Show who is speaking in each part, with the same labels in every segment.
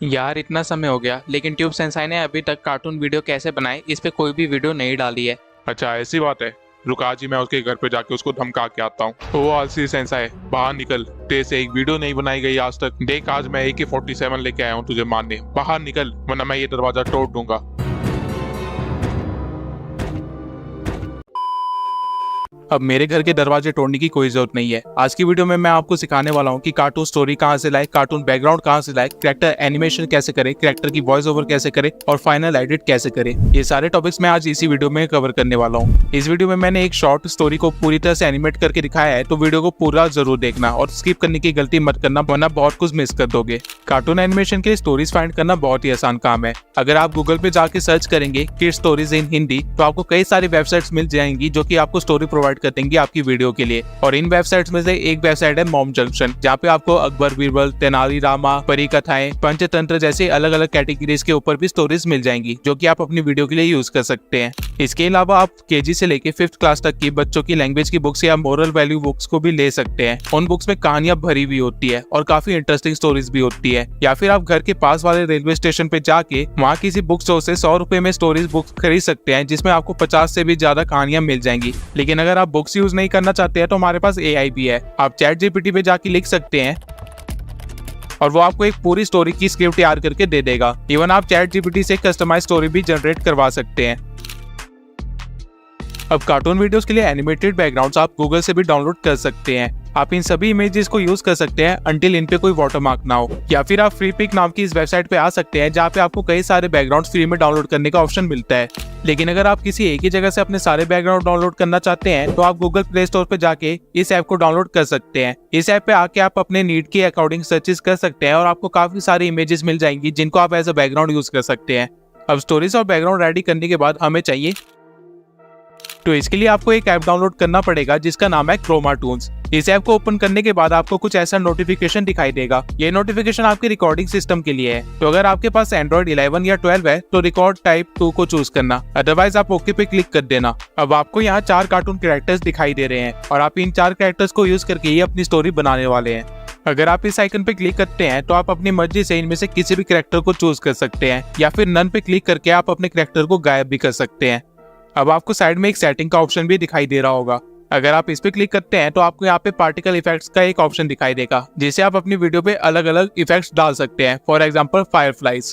Speaker 1: यार इतना समय हो गया लेकिन ट्यूब सेंसाई ने अभी तक कार्टून वीडियो कैसे बनाए इस पे कोई भी वीडियो नहीं डाली है।
Speaker 2: अच्छा ऐसी बात है। रुक आज ही मैं उसके घर पे जाके उसको धमका के आता हूँ। वो आलसी सेंसाई बाहर निकल, तेरे से एक वीडियो नहीं बनाई गई आज तक। देख आज मैं AK-47 लेके आया हूँ तुझे मारने। बाहर निकल वरना मैं ये दरवाजा तोड़ दूंगा।
Speaker 3: अब मेरे घर के दरवाजे तोड़ने की कोई जरूरत नहीं है। आज की वीडियो में मैं आपको सिखाने वाला हूँ कि कार्टून स्टोरी कहाँ से लाए, कार्टून बैकग्राउंड कहाँ से लाए, कैरेक्टर एनिमेशन कैसे करें, कैरेक्टर की वॉइस ओवर कैसे करें और फाइनल एडिट कैसे करें। ये सारे टॉपिक्स मैं आज इसी वीडियो में कवर करने वाला हूँ। इस वीडियो में मैंने एक शॉर्ट स्टोरी को पूरी तरह से एनिमेट करके दिखाया है, तो वीडियो को पूरा जरूर देखना और स्किप करने की गलती मत करना वरना बहुत कुछ मिस कर दोगे। कार्टून एनिमेशन के लिए स्टोरीज फाइंड करना बहुत ही आसान काम है। अगर आप गूगल पे जाके सर्च करेंगे किड्स स्टोरीज इन हिंदी तो आपको कई सारी वेबसाइट्स मिल जाएंगी जो कि आपको स्टोरी प्रोवाइड कर देंगी आपकी वीडियो के लिए। और इन वेबसाइट्स में से एक वेबसाइट है मॉम जंक्शन, जहाँ पे आपको अकबर बीरबल, तेनाली रामा, परी कथाएं, पंचतंत्र जैसे अलग अलग कैटेगरीज के ऊपर भी स्टोरीज मिल जाएंगी जो कि आप अपनी वीडियो के लिए यूज कर सकते हैं। इसके अलावा आप केजी से लेके 5th क्लास तक की बच्चों की लैंग्वेज की बुक्स या मोरल वैल्यू बुक्स को भी ले सकते हैं। उन बुक्स में कहानियां भरी हुई होती है और काफी इंटरेस्टिंग स्टोरीज भी होती है। या फिर आप घर के पास वाले रेलवे स्टेशन पे जाके वहाँ किसी बुक स्टोर से 100 रुपए में स्टोरीज बुक्स खरीद सकते हैं, जिसमें आपको 50 से भी ज्यादा कहानियां मिल जाएंगी। लेकिन अगर आप बुक्स यूज नहीं करना चाहते हैं तो हमारे पास AI भी है। आप ChatGPT पे जाके लिख सकते हैं और वो आपको एक पूरी स्टोरी की स्क्रिप्ट तैयार करके दे देगा। इवन आप ChatGPT से कस्टमाइज स्टोरी भी जनरेट करवा सकते हैं। अब कार्टून वीडियोस के लिए एनिमेटेड बैकग्राउंड्स आप गूगल से भी डाउनलोड कर सकते हैं। आप इन सभी इमेजेस को यूज कर सकते हैं अंटिल इन पे कोई वाटरमार्क ना हो। या फिर आप फ्री पिक नाम की इस वेबसाइट पे आ सकते हैं जहाँ पे आपको कई सारे बैकग्राउंड्स फ्री में डाउनलोड करने का ऑप्शन मिलता है। लेकिन अगर आप किसी एक ही जगह से अपने सारे बैकग्राउंड डाउनलोड करना चाहते हैं तो आप गूगल प्ले स्टोर पे जाके इस ऐप को डाउनलोड कर सकते हैं। इस ऐप पे आके आप अपने नीड के अकॉर्डिंग सर्चेस कर सकते हैं और आपको काफी सारी इमेजेस मिल जाएंगी जिनको आप एज अ बैकग्राउंड यूज कर सकते हैं। अब स्टोरीज और बैकग्राउंड रेडी करने के बाद हमें चाहिए, तो इसके लिए आपको एक ऐप डाउनलोड करना पड़ेगा जिसका नाम है क्रोमा टून्स। इस ऐप को ओपन करने के बाद आपको कुछ ऐसा नोटिफिकेशन दिखाई देगा। ये नोटिफिकेशन आपके रिकॉर्डिंग सिस्टम के लिए है। तो अगर आपके पास Android 11 या 12 है तो रिकॉर्ड टाइप 2 को चूज करना, अदरवाइज आप ओके पे क्लिक कर देना। अब आपको यहाँ 4 कार्टून कैरेक्टर्स दिखाई दे रहे हैं और आप इन 4 कैरेक्टर्स को यूज करके ही अपनी स्टोरी बनाने वाले हैं। अगर आप इस आइकन पे क्लिक करते हैं तो आप अपनी मर्जी से इनमें से किसी भी कैरेक्टर को चूज कर सकते हैं या फिर नन पे क्लिक करके आप अपने कैरेक्टर को गायब भी कर सकते हैं। अब आपको साइड में एक सेटिंग का ऑप्शन भी दिखाई दे रहा होगा। अगर आप इस पे क्लिक करते हैं तो आपको यहाँ पे पार्टिकल इफेक्ट्स का एक ऑप्शन दिखाई देगा जिसे आप अपनी वीडियो पे अलग अलग इफेक्ट्स डाल सकते हैं। For example fireflies.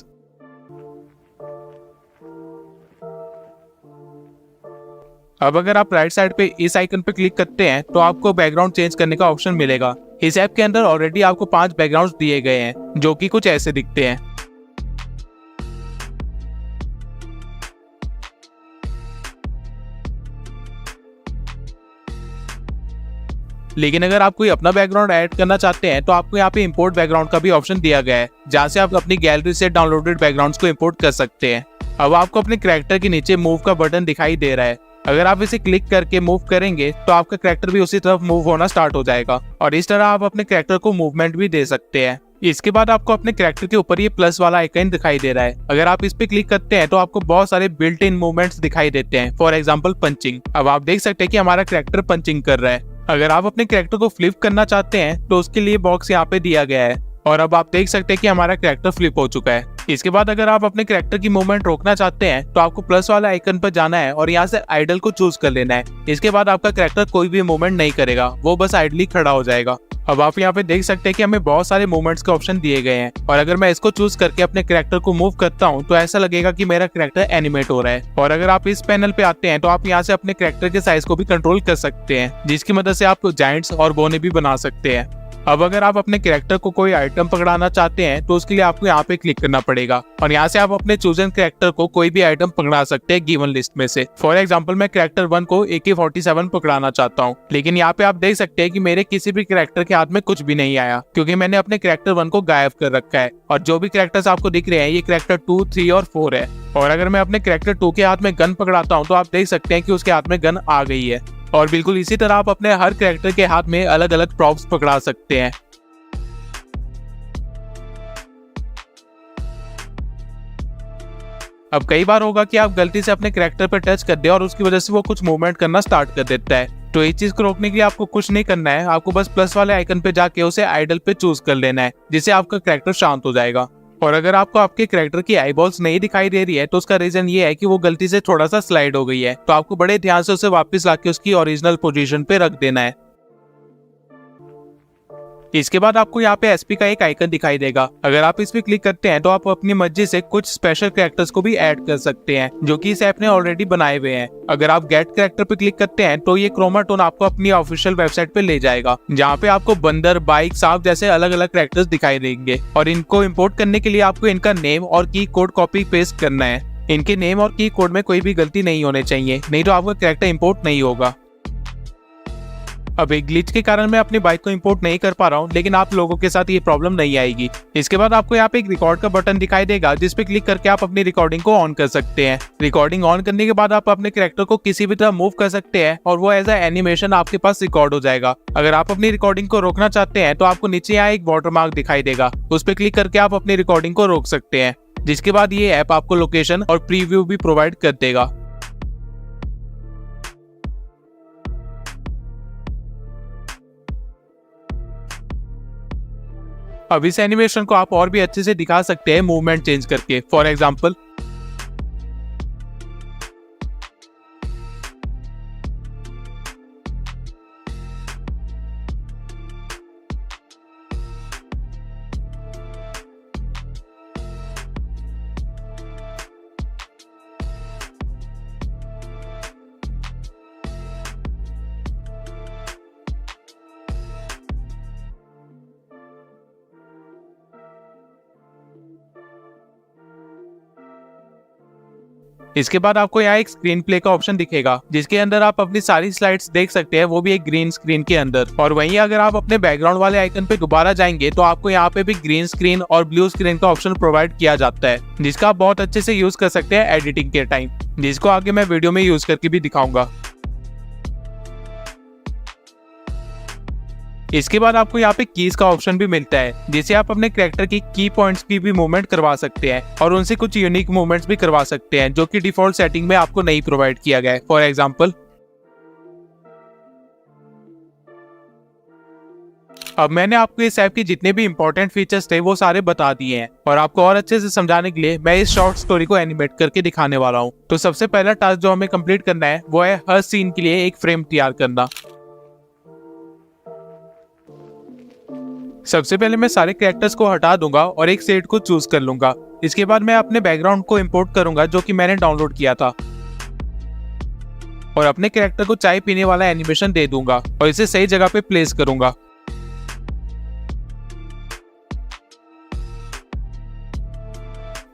Speaker 3: अब अगर आप राइट साइड पे इस आइकन पे क्लिक करते हैं तो आपको बैकग्राउंड चेंज करने का ऑप्शन मिलेगा। इस ऐप के अंदर ऑलरेडी आपको 5 बैकग्राउंड्स दिए गए हैं जो कि कुछ ऐसे दिखते हैं। लेकिन अगर आप कोई अपना बैकग्राउंड ऐड करना चाहते हैं तो आपको यहाँ पे इंपोर्ट बैकग्राउंड का भी ऑप्शन दिया गया है जहाँ से आप अपनी गैलरी से डाउनलोडेड बैकग्राउंड्स को इंपोर्ट कर सकते हैं। अब आपको अपने कैरेक्टर के नीचे मूव का बटन दिखाई दे रहा है। अगर आप इसे क्लिक करके मूव करेंगे तो आपका कैरेक्टर भी उसी तरफ मूव होना स्टार्ट हो जाएगा और इस तरह आप अपने कैरेक्टर को मूवमेंट भी दे सकते हैं। इसके बाद आपको अपने कैरेक्टर के ऊपर ये प्लस वाला आइकन दिखाई दे रहा है। अगर आप इस पे क्लिक करते हैं तो आपको बहुत सारे बिल्ट इन मूवमेंट्स दिखाई देते हैं। For example punching. अब आप देख सकते हैं कि हमारा कैरेक्टर पंचिंग कर रहा है। अगर आप अपने कैरेक्टर को फ्लिप करना चाहते हैं तो उसके लिए बॉक्स यहाँ पे दिया गया है और अब आप देख सकते हैं कि हमारा कैरेक्टर फ्लिप हो चुका है। इसके बाद अगर आप अपने कैरेक्टर की मूवमेंट रोकना चाहते हैं तो आपको प्लस वाला आइकन पर जाना है और यहाँ से आइडल को चूज कर लेना है। इसके बाद आपका कैरेक्टर कोई भी मूवमेंट नहीं करेगा, वो बस आइडली खड़ा हो जाएगा। अब आप यहाँ पे देख सकते हैं कि हमें बहुत सारे मूवमेंट्स के ऑप्शन दिए गए हैं और अगर मैं इसको चूज करके अपने कैरेक्टर को मूव करता हूँ तो ऐसा लगेगा कि मेरा कैरेक्टर एनिमेट हो रहा है। और अगर आप इस पैनल पे आते हैं तो आप यहाँ से अपने कैरेक्टर के साइज को भी कंट्रोल कर सकते हैं जिसकी मदद से आप जायंट्स और बोने भी बना सकते हैं। अब अगर आप अपने कैरेक्टर को कोई आइटम पकड़ाना चाहते हैं तो उसके लिए आपको यहाँ पे क्लिक करना पड़ेगा और यहाँ से आप अपने चूजन कैरेक्टर को कोई भी आइटम पकड़ा सकते हैं गिवन लिस्ट में से। फॉर एग्जांपल मैं कैरेक्टर 1 को AK-47 पकड़ाना चाहता हूँ, लेकिन यहाँ पे आप देख सकते हैं कि मेरे किसी भी कैरेक्टर के हाथ में कुछ भी नहीं आया क्योंकि मैंने अपने कैरेक्टर 1 को गायब कर रखा है और जो भी कैरेक्टर्स आपको दिख रहे हैं ये कैरेक्टर 2, 3 और 4 है। और अगर मैं अपने कैरेक्टर 2 के हाथ में गन पकड़ाता हूँ तो आप देख सकते हैं कि उसके हाथ में गन आ गई है। और बिल्कुल इसी तरह आप अपने हर कैरेक्टर के हाथ में अलग अलग प्रॉप्स पकड़ा सकते हैं। अब कई बार होगा कि आप गलती से अपने कैरेक्टर पर टच कर दे और उसकी वजह से वो कुछ मूवमेंट करना स्टार्ट कर देता है। तो इस चीज को रोकने के लिए आपको कुछ नहीं करना है, आपको बस प्लस वाले आइकन पे जाके उसे आइडल पे चूज कर लेना है जिससे आपका कैरेक्टर शांत हो जाएगा। और अगर आपको आपके कैरेक्टर की आईबॉल्स नहीं दिखाई दे रही है तो उसका रीजन ये है कि वो गलती से थोड़ा सा स्लाइड हो गई है, तो आपको बड़े ध्यान से उसे वापस लाके उसकी ओरिजिनल पोजीशन पे रख देना है। इसके बाद आपको यहाँ पे एसपी का एक आइकन दिखाई देगा। अगर आप इस पे क्लिक करते हैं तो आप अपनी मर्जी से कुछ स्पेशल कैरेक्टर्स को भी ऐड कर सकते हैं जो कि इस ऐप ने ऑलरेडी बनाए हुए हैं। अगर आप गेट कैरेक्टर पे क्लिक करते हैं तो ये क्रोमाटोन आपको अपनी ऑफिशियल वेबसाइट पे ले जाएगा, जहाँ पे आपको बंदर, बाइक, सांप जैसे अलग अलग कैरेक्टर्स दिखाई देंगे। और इनको इम्पोर्ट करने के लिए आपको इनका नेम और की कोड कॉपी पेस्ट करना है। इनके नेम और की कोड में कोई भी गलती नहीं होने चाहिए, नहीं तो आपका कैरेक्टर इम्पोर्ट नहीं होगा। अब एक ग्लिच के कारण मैं अपनी बाइक को इंपोर्ट नहीं कर पा रहा हूँ, लेकिन आप लोगों के साथ ये प्रॉब्लम नहीं आएगी। इसके बाद आपको यहाँ पे एक रिकॉर्ड का बटन दिखाई देगा जिस पे क्लिक करके आप अपनी रिकॉर्डिंग को ऑन कर सकते हैं। रिकॉर्डिंग ऑन करने के बाद आप अपने कैरेक्टर को किसी भी तरह मूव कर सकते हैं और वो एज ए एनिमेशन आपके पास रिकॉर्ड हो जाएगा। अगर आप अपनी रिकॉर्डिंग को रोकना चाहते हैं तो आपको नीचे यहाँ एक वाटरमार्क दिखाई देगा, उस पर क्लिक करके आप अपनी रिकॉर्डिंग को रोक सकते हैं। जिसके बाद ये ऐप आपको लोकेशन और प्रीव्यू भी प्रोवाइड कर देगा। अब इस एनिमेशन को आप और भी अच्छे से दिखा सकते हैं मूवमेंट चेंज करके। फॉर एग्जांपल इसके बाद आपको यहाँ एक स्क्रीन प्ले का ऑप्शन दिखेगा जिसके अंदर आप अपनी सारी स्लाइड्स देख सकते हैं, वो भी एक ग्रीन स्क्रीन के अंदर। और वहीं अगर आप अपने बैकग्राउंड वाले आइकन पे दोबारा जाएंगे तो आपको यहाँ पे भी ग्रीन स्क्रीन और ब्लू स्क्रीन का ऑप्शन प्रोवाइड किया जाता है, जिसका आप बहुत अच्छे से यूज कर सकते हैं एडिटिंग के टाइम, जिसको आगे मैं वीडियो में यूज करके भी दिखाऊंगा। इसके बाद आपको यहाँ पे कीज का ऑप्शन भी मिलता है, जिसे आप अपने कैरेक्टर की की पॉइंट्स की भी मूवमेंट करवा सकते हैं और उनसे कुछ यूनिक मूवमेंट्स भी करवा सकते हैं जो कि डिफॉल्ट सेटिंग में आपको नहीं प्रोवाइड किया गया है। फॉर एग्जांपल अब मैंने आपको इस ऐप के जितने भी इंपॉर्टेंट फीचर्स थे वो सारे बता दिए हैं, और आपको और अच्छे से समझाने के लिए मैं इस शॉर्ट स्टोरी को एनिमेट करके दिखाने वाला हूँ। तो सबसे पहला टास्क जो हमें कंप्लीट करना है वो है हर सीन के लिए एक फ्रेम तैयार करना। सबसे पहले मैं सारे कैरेक्टर्स को हटा दूंगा और एक सेट को चूज कर लूंगा। इसके बाद मैं अपने बैकग्राउंड को इंपोर्ट करूंगा जो कि मैंने डाउनलोड किया था, और अपने कैरेक्टर को चाय पीने वाला एनिमेशन दे दूंगा और इसे सही जगह पे प्लेस करूंगा।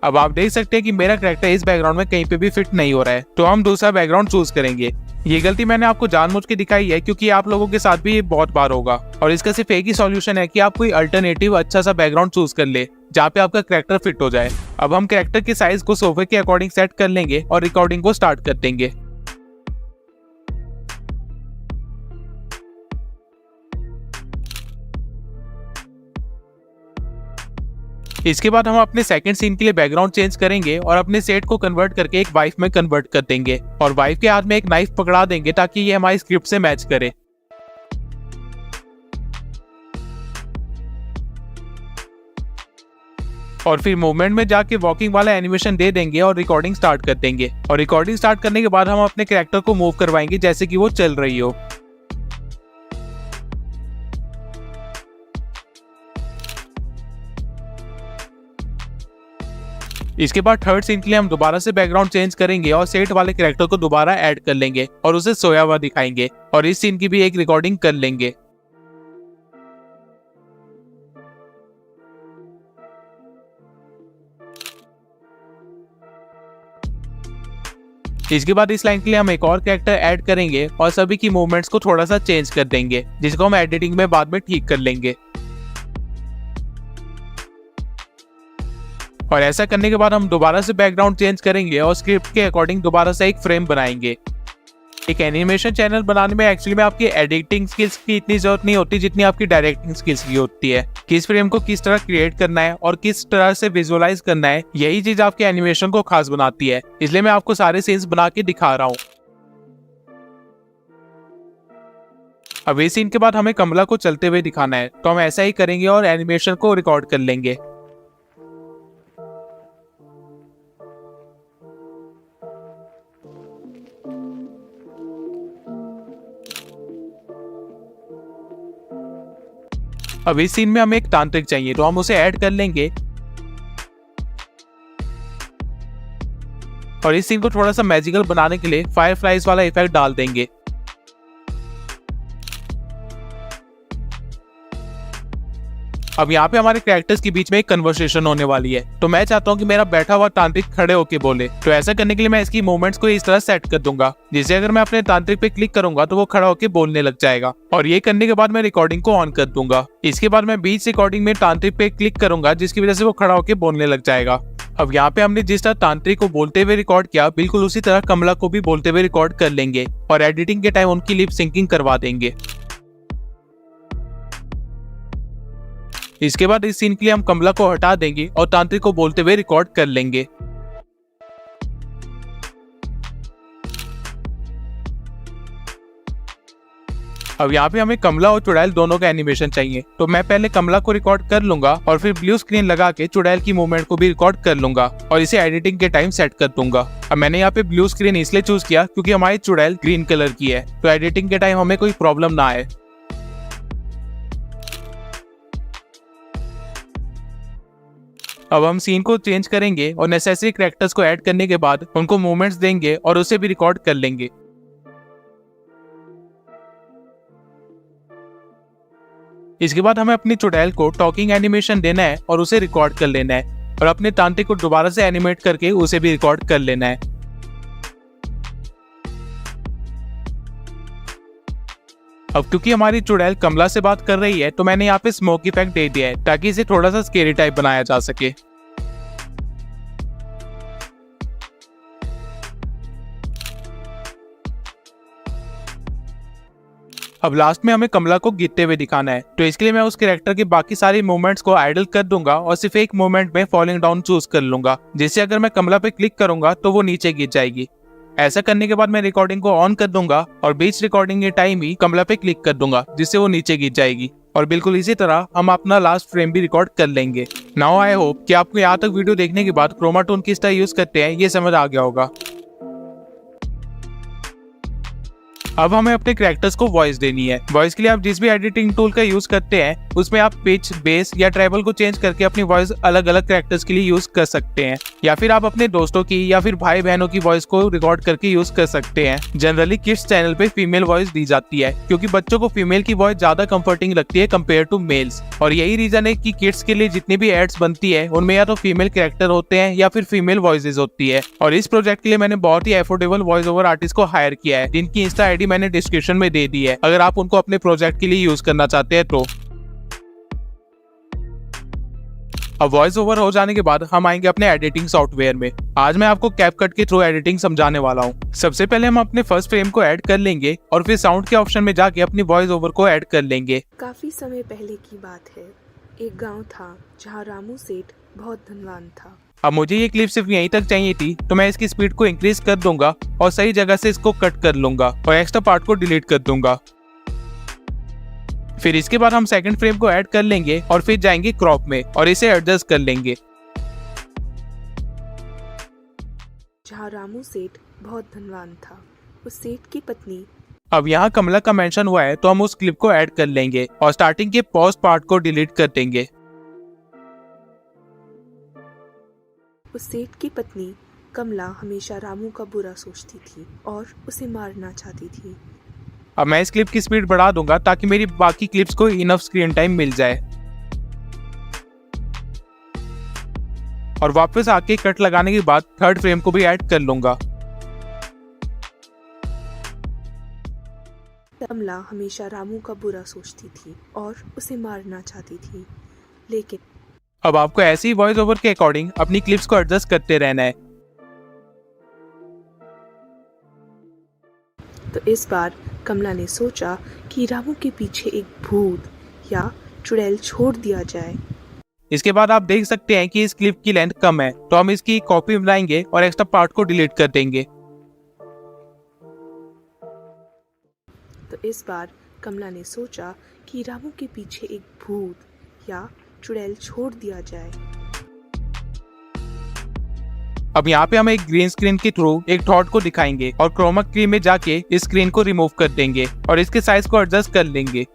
Speaker 3: अब आप देख सकते हैं कि मेरा कैरेक्टर इस बैकग्राउंड में कहीं पे भी फिट नहीं हो रहा है, तो हम दूसरा बैकग्राउंड चूज करेंगे। ये गलती मैंने आपको जानबूझ के दिखाई है क्योंकि आप लोगों के साथ भी ये बहुत बार होगा, और इसका सिर्फ एक ही सॉल्यूशन है कि आप कोई अल्टरनेटिव अच्छा सा बैकग्राउंड चूज कर ले जहाँ पे आपका कैरेक्टर फिट हो जाए। अब हम कैरेक्टर के साइज को सोफे के अकॉर्डिंग सेट कर लेंगे और रिकॉर्डिंग को स्टार्ट कर देंगे। इसके बाद हम अपने सेकंड सीन के लिए बैकग्राउंड चेंज करेंगे और अपने सेट को कन्वर्ट करके एक वाइफ में कन्वर्ट कर देंगे, और वाइफ के हाथ में एक नाइफ पकड़ा देंगे ताकि ये हमारी स्क्रिप्ट से मैच करे। और फिर मूवमेंट में जाके वॉकिंग वाला एनिमेशन दे देंगे और रिकॉर्डिंग स्टार्ट कर देंगे। और रिकॉर्डिंग स्टार्ट करने के बाद हम अपने कैरेक्टर को मूव करवाएंगे जैसे कि वो चल रही हो। इसके बाद थर्ड सीन के लिए हम दोबारा से बैकग्राउंड चेंज करेंगे और सेट वाले कैरेक्टर को दोबारा ऐड कर लेंगे और उसे सोया हुआ दिखाएंगे, और इस सीन की भी एक रिकॉर्डिंग कर लेंगे। इसके बाद इस लाइन के लिए हम एक और कैरेक्टर ऐड करेंगे और सभी की मूवमेंट्स को थोड़ा सा चेंज कर देंगे, जिसको हम एडिटिंग में बाद में ठीक कर लेंगे। और ऐसा करने के बाद हम दोबारा से बैकग्राउंड चेंज करेंगे और स्क्रिप्ट के अकॉर्डिंग दोबारा से एक फ्रेम बनाएंगे। एक एनिमेशन चैनल बनाने में एक्चुअली में आपकी एडिटिंग स्किल्स की इतनी जरूरत नहीं होती जितनी आपकी डायरेक्टिंग स्किल्स की होती है। किस फ्रेम को किस तरह क्रिएट करना है और किस तरह से विजुअलाइज करना है, यही चीज आपके एनिमेशन को खास बनाती है। इसलिए मैं आपको सारे सीन्स बना के दिखा रहा हूँ। अब इस सीन के बाद हमें कमला को चलते हुए दिखाना है, तो हम ऐसा ही करेंगे और एनिमेशन को रिकॉर्ड कर लेंगे। अब इस सीन में हमें एक तांत्रिक चाहिए, तो हम उसे ऐड कर लेंगे और इस सीन को थोड़ा सा मैजिकल बनाने के लिए फायरफ्लाइज वाला इफेक्ट डाल देंगे। अब यहाँ पे हमारे कैरेक्टर्स के बीच में एक कन्वर्सेशन होने वाली है, तो मैं चाहता हूँ कि मेरा बैठा हुआ तांत्रिक खड़े होके बोले। तो ऐसा करने के लिए मैं इसकी मूवमेंट्स को इस तरह सेट कर दूंगा, जिससे अगर मैं अपने तांत्रिक पे क्लिक करूंगा तो वो खड़ा होके बोलने लग जाएगा। और ये करने के बाद मैं रिकॉर्डिंग को ऑन कर दूंगा। इसके बाद मैं बीच रिकॉर्डिंग में तांत्रिक पे क्लिक करूंगा, जिसकी वजह से वो खड़ा होके बोलने लग जाएगा। अब यहाँ पे हमने जिस तरह तांत्रिक को बोलते हुए रिकॉर्ड किया, बिल्कुल उसी तरह कमला को भी बोलते हुए रिकॉर्ड कर लेंगे और एडिटिंग के टाइम उनकी लिप सिंकिंग करवा देंगे। इसके बाद इस सीन के लिए हम कमला को हटा देंगे और तांत्रिक को बोलते हुए रिकॉर्ड कर लेंगे। अब यहाँ पे हमें कमला और चुड़ैल दोनों का एनिमेशन चाहिए, तो मैं पहले कमला को रिकॉर्ड कर लूंगा और फिर ब्लू स्क्रीन लगा के चुड़ैल की मूवमेंट को भी रिकॉर्ड कर लूंगा और इसे एडिटिंग के टाइम सेट कर दूंगा। अब मैंने यहाँ पे ब्लू स्क्रीन इसलिए चूज किया क्योंकि हमारी चुड़ैल ग्रीन कलर की है, तो एडिटिंग के टाइम हमें कोई प्रॉब्लम ना आए। अब हम सीन को चेंज करेंगे और नेसेसरी कैरेक्टर्स को ऐड करने के बाद उनको मूवमेंट्स देंगे और उसे भी रिकॉर्ड कर लेंगे। इसके बाद हमें अपनी चुड़ैल को टॉकिंग एनिमेशन देना है और उसे रिकॉर्ड कर लेना है और अपने तांत्रिक को दोबारा से एनिमेट करके उसे भी रिकॉर्ड कर लेना है। अब क्योंकि हमारी चुड़ैल कमला से बात कर रही है, तो मैंने यहाँ पे स्मोक इफेक्ट दे दिया है ताकि इसे थोड़ा सा स्केरी टाइप बनाया जा सके। अब लास्ट में हमें कमला को गिरते हुए दिखाना है, तो इसके लिए मैं उस कैरेक्टर के बाकी सारी मूवमेंट्स को आइडल कर दूंगा और सिर्फ एक मूवमेंट में फॉलिंग डाउन चूज कर लूंगा, जिससे अगर मैं कमला पे क्लिक करूंगा तो वो नीचे गिर जाएगी। ऐसा करने के बाद मैं रिकॉर्डिंग को ऑन कर दूंगा और बीच रिकॉर्डिंग के टाइम ही कमला पे क्लिक कर दूंगा, जिससे वो नीचे गिर जाएगी। और बिल्कुल इसी तरह हम अपना लास्ट फ्रेम भी रिकॉर्ड कर लेंगे। नाउ आई होप कि आपको यहाँ तक वीडियो देखने के बाद क्रोमा टून किस तरह यूज करते हैं ये समझ आ गया होगा। अब हमें अपने कैरेक्टर्स को वॉइस देनी है। वॉइस के लिए आप जिस भी एडिटिंग टूल का यूज करते हैं उसमें आप पिच, बेस या ट्रेबल को चेंज करके अपनी वॉइस अलग अलग कैरेक्टर्स के लिए यूज कर सकते हैं, या फिर आप अपने दोस्तों की या फिर भाई बहनों की वॉइस को रिकॉर्ड करके यूज कर सकते हैं। जनरली किड्स चैनल पे फीमेल वॉइस दी जाती है क्योंकि बच्चों को फीमेल की वॉइस ज्यादा कंफर्टिंग लगती है कम्पेयर टू मेल्स, और यही रीजन है कि किड्स के लिए जितनी भी एड्स बनती है उनमें या तो फीमेल कैरेक्टर होते हैं या फिर फीमेल वॉइसेस होती है। और इस प्रोजेक्ट के लिए मैंने बहुत ही अफोर्डेबल वॉइस ओवर आर्टिस्ट को हायर किया है, जिनकी इंस्टा आईडी मैंने डिस्क्रिप्शन में दे दी है अगर आप उनको अपने प्रोजेक्ट के लिए यूज करना चाहते हैं तो। अब वॉइस ओवर हो जाने के बाद हम आएंगे अपने एडिटिंग सॉफ्टवेयर में। आज मैं आपको कैपकट के थ्रू एडिटिंग समझाने वाला हूँ। सबसे पहले हम अपने फर्स्ट फ्रेम को ऐड कर लेंगे और फिर साउंड के ऑप्शन में जाके अपनी वॉइस ओवर को ऐड कर लेंगे।
Speaker 4: काफी समय पहले की बात है, एक गांव था जहां रामू सेठ बहुत धनवान था।
Speaker 3: अब मुझे ये क्लिप सिर्फ यहीं तक चाहिए थी, तो मैं इसकी स्पीड को इंक्रीज कर दूंगा और सही जगह से इसको कट कर लूंगा और एक्स्ट्रा पार्ट को डिलीट कर दूंगा। फिर इसके बाद हम सेकंड फ्रेम को ऐड कर लेंगे और फिर जाएंगे क्रॉप में और इसे एडजस्ट कर लेंगे।
Speaker 4: जहां रामू सेठ बहुत धनवान था, उस सेठ की पत्नी।
Speaker 3: अब यहाँ कमला का मेंशन हुआ है तो हम उस क्लिप को ऐड कर लेंगे और स्टार्टिंग के पॉज पार्ट को डिलीट कर देंगे।
Speaker 4: उस सेठ की पत्नी कमला हमेशा रामू का बुरा सोचती थी और उसे मारना चाहती थी।
Speaker 3: अब मैं इस क्लिप की स्पीड बढ़ा दूंगा ताकि मेरी बाकी क्लिप्स को इनफ स्क्रीन टाइम मिल जाए। और वापस आके कट लगाने के बाद थर्ड फ्रेम को भी ऐड कर लूंगा।
Speaker 4: कमला हमेशा रामू का बुरा सोचती थी और उसे मारना चाहती थी, लेकिन
Speaker 3: अब आपको ऐसी ही वॉइस ओवर के अकॉर्डिंग अपनी क्लिप्स को एडजस्ट करते रहना है।
Speaker 4: तो इस बार कमला ने सोचा कि रामू के पीछे एक भूत या चुड़ैल छोड़ दिया जाए।
Speaker 3: इसके बाद आप देख सकते हैं कि इस क्लिप की लेंथ कम है, तो हम इसकी कॉपी बनाएंगे और एक्स्ट्रा पार्ट को डिलीट कर देंगे।
Speaker 4: तो इस बार कमला ने सोचा कि रामू के पीछे एक भूत या चुड़ैल छोड़ दिया जाए।
Speaker 3: अब यहाँ पे हम एक ग्रीन स्क्रीन के थ्रू एक थॉट को दिखाएंगे और क्रोमा की में जाके इस स्क्रीन को रिमूव कर देंगे और इसके साइज को एडजस्ट कर लेंगे।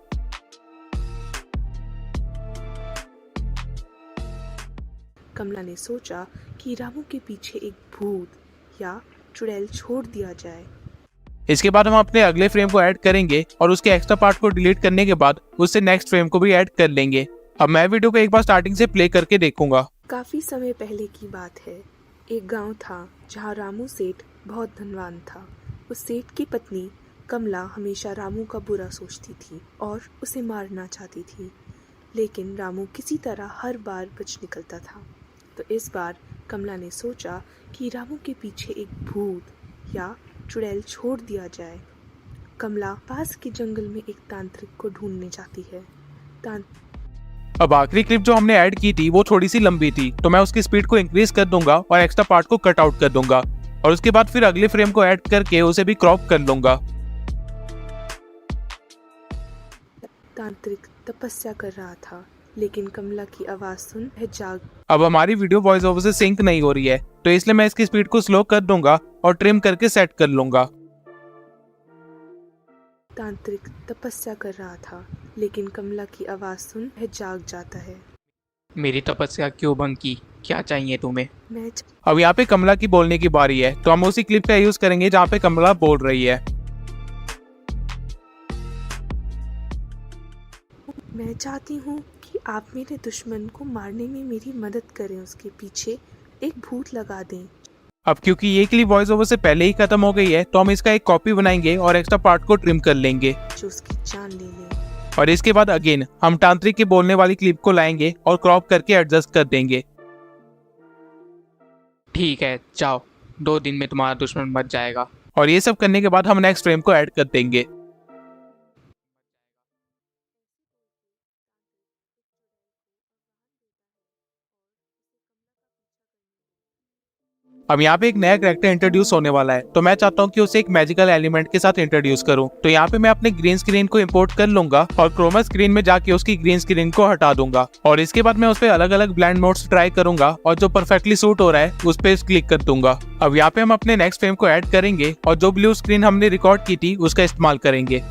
Speaker 4: कमला ने सोचा कि रामू के पीछे एक भूत या चुड़ैल छोड़ दिया जाए।
Speaker 3: इसके बाद हम अपने अगले फ्रेम को ऐड करेंगे और उसके एक्स्ट्रा पार्ट को डिलीट करने के बाद उससे नेक्स्ट फ्रेम को भी ऐड कर लेंगे। अब मैं वीडियो को एक बार स्टार्टिंग से प्ले करके देखूंगा।
Speaker 4: काफी समय पहले की बात है। एक गांव था जहां रामू सेठ बहुत धनवान था। उस सेठ की पत्नी कमला हमेशा रामू का बुरा सोचती थी और उसे मारना चाहती थी, लेकिन रामू किसी तरह हर बार बच निकलता था। तो इस बार कमला ने सोचा कि रामू के पीछे एक भूत या चुड़ैल छोड़ दिया जाए। कमला पास के जंगल में एक तांत्रिक को ढूंढने जाती है।
Speaker 3: अब आखिरी क्लिप जो हमने ऐड की थी वो थोड़ी सी लंबी थी, तो मैं उसकी स्पीड को इंक्रीज कर दूंगा और एक्स्ट्रा पार्ट को कट आउट कर दूंगा और उसके बाद फिर अगले फ्रेम को ऐड करके उसे भी क्रॉप कर लूंगा।
Speaker 4: तांत्रिक तपस्या कर रहा था, लेकिन कमला की आवाज सुन वह जाग।
Speaker 3: अब हमारी वीडियो वॉइस ओवर से सिंक नहीं हो रही है, तो इसलिए मैं इसकी स्पीड को स्लो कर दूंगा और ट्रिम करके सेट कर लूंगा।
Speaker 4: तांत्रिक तपस्या कर रहा था, लेकिन कमला की आवाज सुन वह जाग जाता है।
Speaker 1: मेरी तपस्या क्यों भंग की? क्या चाहिए तुम्हें?
Speaker 3: अब यहाँ पे कमला की बोलने की बारी है, तो हम उसी क्लिप का यूज करेंगे जहाँ पे कमला बोल रही है।
Speaker 4: मैं चाहती हूँ कि आप मेरे दुश्मन को मारने में मेरी मदद करें, उसके पीछे एक भूत लगा दें।
Speaker 3: अब क्योंकि ये क्लिप वॉइस ओवर से पहले ही खत्म हो गई है, तो हम इसका एक कॉपी बनाएंगे और एक्स्ट्रा पार्ट को ट्रिम कर लेंगे
Speaker 4: जो उसकी जान ले ले।
Speaker 3: और इसके बाद अगेन हम तांत्रिक के बोलने वाली क्लिप को लाएंगे और क्रॉप करके एडजस्ट कर देंगे।
Speaker 1: ठीक है, जाओ, 2 दिन में तुम्हारा दुश्मन मर जाएगा।
Speaker 3: और ये सब करने के बाद हम नेक्स्ट फ्रेम को ऐड कर देंगे। अब यहाँ पे एक नया कैरेक्टर इंट्रोड्यूस होने वाला है, तो मैं चाहता हूँ कि उसे एक मैजिकल एलिमेंट के साथ इंट्रोड्यूस करूँ। तो यहाँ पे मैं अपने ग्रीन स्क्रीन को इंपोर्ट कर लूंगा और क्रोमा स्क्रीन में जाके उसकी ग्रीन स्क्रीन को हटा दूंगा और इसके बाद मैं उस पर अलग अलग ब्लेंड मोड्स ट्राई करूंगा और जो परफेक्टली सूट हो रहा है उस पर क्लिक कर दूंगा। अब यहाँ पे हम अपने नेक्स्ट फ्रेम को ऐड करेंगे और जो ब्लू स्क्रीन हमने रिकॉर्ड की थी उसका इस्तेमाल करेंगे।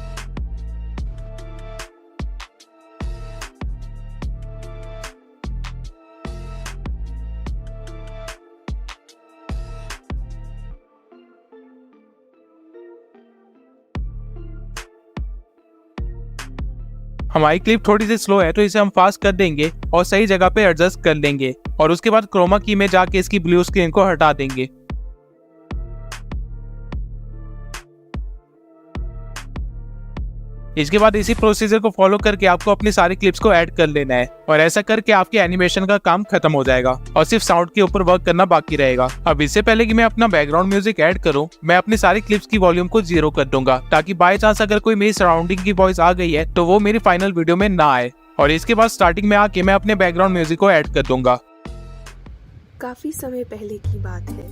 Speaker 3: हमारी क्लिप थोड़ी सी स्लो है, तो इसे हम फास्ट कर देंगे और सही जगह पे एडजस्ट कर लेंगे और उसके बाद क्रोमा की में जाके इसकी ब्लू स्क्रीन को हटा देंगे। इसके बाद इसी प्रोसीजर को फॉलो करके आपको अपनी सारी क्लिप्स को ऐड कर लेना है और ऐसा करके आपके एनिमेशन का काम खत्म हो जाएगा और सिर्फ साउंड के ऊपर वर्क करना बाकी रहेगा। अब इससे पहले कि मैं अपना बैकग्राउंड म्यूजिक ऐड करूं, मैं अपनी सारी क्लिप्स की वॉल्यूम को 0 कर दूंगा ताकि बाय चांस अगर कोई मेरी सराउंडिंग की वॉइस आ गई है तो वो मेरी फाइनल वीडियो में ना आए। और इसके बाद स्टार्टिंग में आके मैं अपने बैकग्राउंड म्यूजिक को ऐड कर दूंगा।
Speaker 4: काफी समय पहले की बात है।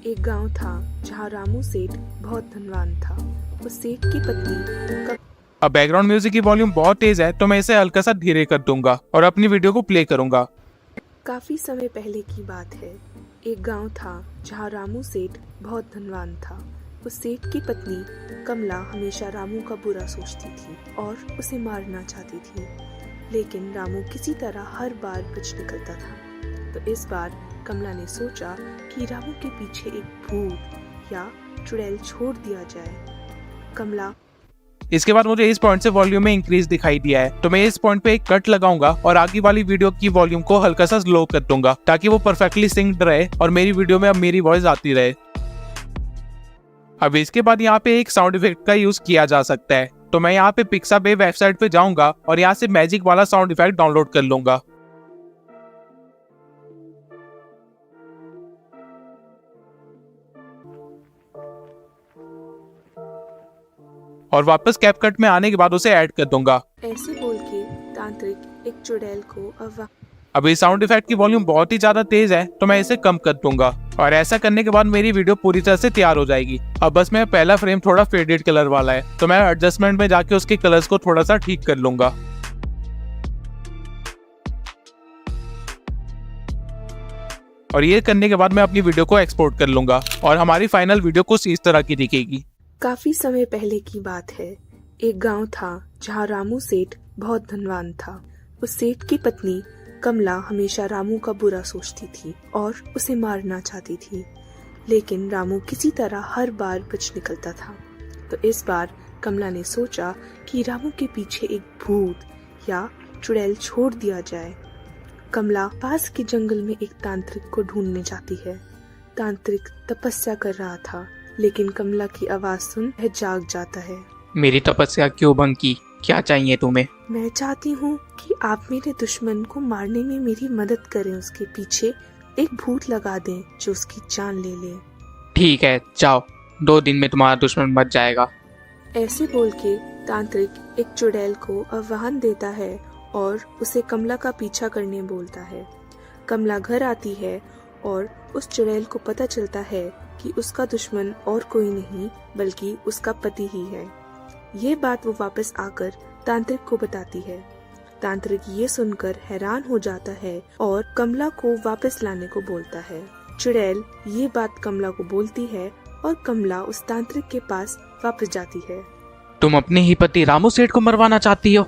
Speaker 4: एक गांव था जहां रामू सेठ बहुत धनवान था। उस सेठ की पत्नी
Speaker 3: अब बैकग्राउंड म्यूजिक की वॉल्यूम बहुत तेज है, तो मैं इसे हल्का सा धीरे कर दूंगा और अपनी वीडियो को प्ले करूंगा।
Speaker 4: काफी समय पहले की बात है। एक गांव था जहां रामू सेठ बहुत धनवान था। उस सेठ की पत्नी कमला हमेशा रामू का बुरा सोचती थी और उसे मारना चाहती थी, लेकिन रामू किसी तरह हर बार बच निकलता था। तो इस बार कमला ने सोचा कि रामू के पीछे एक भूत या चुड़ैल छोड़ दिया जाए। कमला
Speaker 3: इसके बाद मुझे इस पॉइंट से वॉल्यूम में इंक्रीज दिखाई दिया है, तो मैं इस पॉइंट पे एक कट लगाऊंगा और आगे वाली वीडियो की वॉल्यूम को हल्का सा स्लो कर दूंगा ताकि वो परफेक्टली सिंक्ड रहे और मेरी वीडियो में अब मेरी वॉइस आती रहे। अब इसके बाद यहाँ पे एक साउंड इफेक्ट का यूज किया जा सकता है, तो मैं यहाँ पे पिक्साबे वेबसाइट पे जाऊंगा और यहाँ से मैजिक वाला साउंड इफेक्ट डाउनलोड कर लूंगा। और वापस कैपकट में आने के बाद उसे ऐड कर दूंगा।
Speaker 4: ऐसे बोल के तांत्रिक एक चुड़ैल को
Speaker 3: अब इस साउंड इफेक्ट की वॉल्यूम बहुत ही ज्यादा तेज है, तो मैं इसे कम कर दूंगा और ऐसा करने के बाद मेरी वीडियो पूरी तरह से तैयार हो जाएगी। अब बस मेरा पहला फ्रेम थोड़ा फेडेड कलर वाला है, तो मैं एडजस्टमेंट में जाके उसके कलर्स को थोड़ा सा ठीक कर लूंगा। और ये करने के बाद मैं अपनी वीडियो को एक्सपोर्ट कर लूंगा और हमारी फाइनल वीडियो कुछ इस तरह की दिखेगी।
Speaker 4: काफी समय पहले की बात है। एक गांव था जहां रामू सेठ बहुत धनवान था। उस सेठ की पत्नी कमला हमेशा रामू का बुरा सोचती थी और उसे मारना चाहती थी, लेकिन रामू किसी तरह हर बार बच निकलता था। तो इस बार कमला ने सोचा कि रामू के पीछे एक भूत या चुड़ैल छोड़ दिया जाए। कमला पास के जंगल में एक तांत्रिक को ढूंढने जाती है। तांत्रिक तपस्या कर रहा था, लेकिन कमला की आवाज सुन वह जाग जाता है।
Speaker 1: मेरी तपस्या क्यों भंग की? क्या चाहिए तुम्हें?
Speaker 4: मैं चाहती हूँ कि आप मेरे दुश्मन को मारने में मेरी मदद करें। उसके पीछे एक भूत लगा दें जो उसकी जान ले ले।
Speaker 1: ठीक है, जाओ, 2 दिन में तुम्हारा दुश्मन मर जाएगा।
Speaker 4: ऐसे बोल के तांत्रिक एक चुड़ैल को आह्वान देता है और उसे कमला का पीछा करने बोलता है। कमला घर आती है और उस चुड़ैल को पता चलता है कि उसका दुश्मन और कोई नहीं बल्कि उसका पति ही है। ये बात वो वापस आकर तांत्रिक को बताती है। तांत्रिक ये सुनकर हैरान हो जाता है और कमला को वापस लाने को बोलता है। चुड़ैल ये बात कमला को बोलती है और कमला उस तांत्रिक के पास वापस जाती है।
Speaker 1: तुम अपने ही पति रामू सेठ को मरवाना चाहती हो?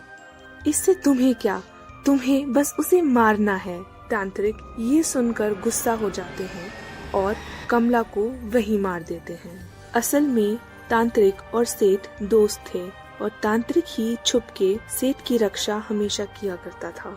Speaker 4: इससे तुम्हें क्या, तुम्हें बस उसे मारना है। तांत्रिक ये सुनकर गुस्सा हो जाते हैं और कमला को वही मार देते हैं। असल में तांत्रिक और सेठ दोस्त थे और तांत्रिक ही छुप के सेठ की रक्षा हमेशा किया करता था।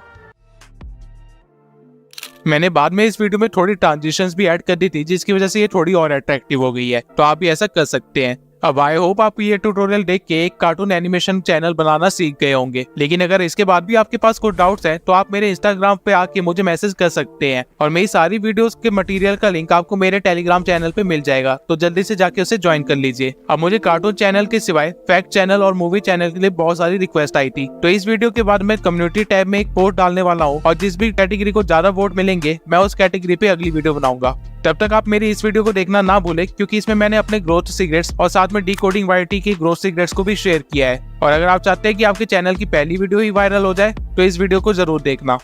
Speaker 3: मैंने बाद में इस वीडियो में थोड़ी ट्रांजिशंस भी ऐड कर दी थी, जिसकी वजह से ये थोड़ी और अट्रैक्टिव हो गई है, तो आप भी ऐसा कर सकते हैं। अब आई होप आप ये ट्यूटोरियल देख के एक कार्टून एनिमेशन चैनल बनाना सीख गए होंगे। लेकिन अगर इसके बाद भी आपके पास कोई डाउट्स हैं तो आप मेरे इंस्टाग्राम पे आके मुझे मैसेज कर सकते हैं और मेरी सारी वीडियोस के मटेरियल का लिंक आपको मेरे टेलीग्राम चैनल पे मिल जाएगा, तो जल्दी से जाके उसे ज्वाइन कर लीजिए। अब मुझे कार्टून चैनल के सिवाय फैक्ट चैनल और मूवी चैनल के लिए बहुत सारी रिक्वेस्ट आई थी, तो इस वीडियो के बाद मैं कम्युनिटी टैब में एक वोट डालने वाला हूँ और जिस भी कैटेगरी को ज्यादा वोट मिलेंगे मैं उस कैटेगरी पे अगली वीडियो बनाऊंगा। तब तक आप मेरी इस वीडियो को देखना ना भूलें, क्योंकि इसमें मैंने अपने ग्रोथ सीक्रेट्स और साथ में डिकोडिंग YT की ग्रोथ सीक्रेट्स को भी शेयर किया है। और अगर आप चाहते हैं कि आपके चैनल की पहली वीडियो ही वायरल हो जाए तो इस वीडियो को जरूर देखना।